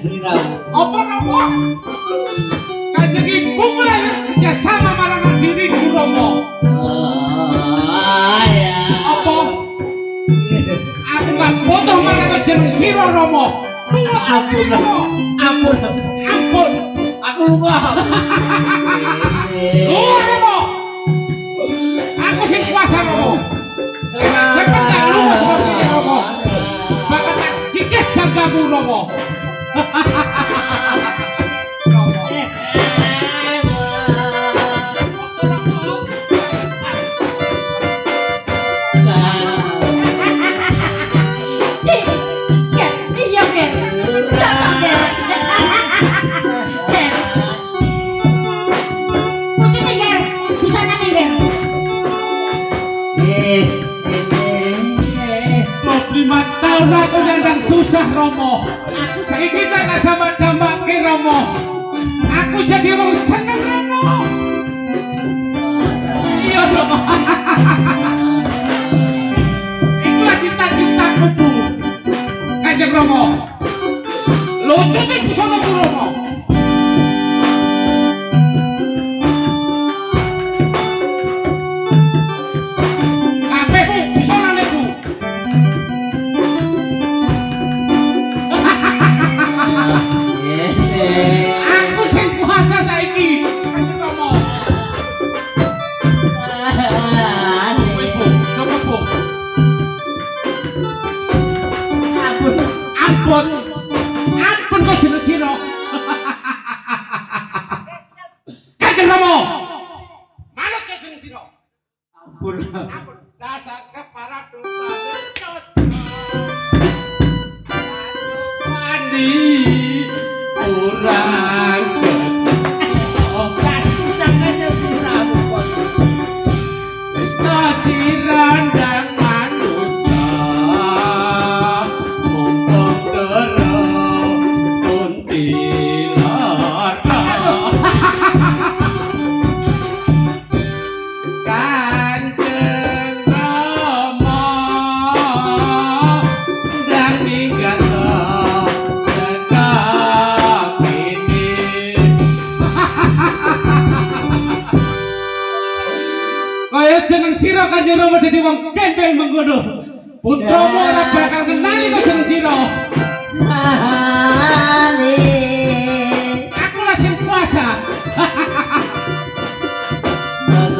Apa Romo? Kanjeng Ibu mulai kerjasama marang diriku Romo. Apa? Aku gak butuh marang jeneng sira Romo. Ampun. Aku lupa. Romo. Aku sing kuasa Romo. Sebentar lu seperti Romo. Bakal tak cikes jagamu Romo. Aku nyandang susah Romo. Saiki tak dampak-dampake Romo. Aku jadi wong seneng Romo. Iya Romo. Ikulah cita-citaku Bu. Kanjeng Romo. Lucu nih busana Bu Romo. Kabeh Bu, busanane Bu. Aku sing kuasa saiki. Kanjeng Rama. Coba Bu. Ampun kok jeneng sira. Kanjeng Rama. Manut kok jeneng sira. Ampun. Dasar keparadokane cot. Mandi. Kurang sirandang manuta mumpung terus suntilar Kanjeng Rama dan minggat sekap ini kaya jeneng sira Kanjeng Rama dadi wong gembel mengkono. Putramu ora bakal kenali kok jeneng sira.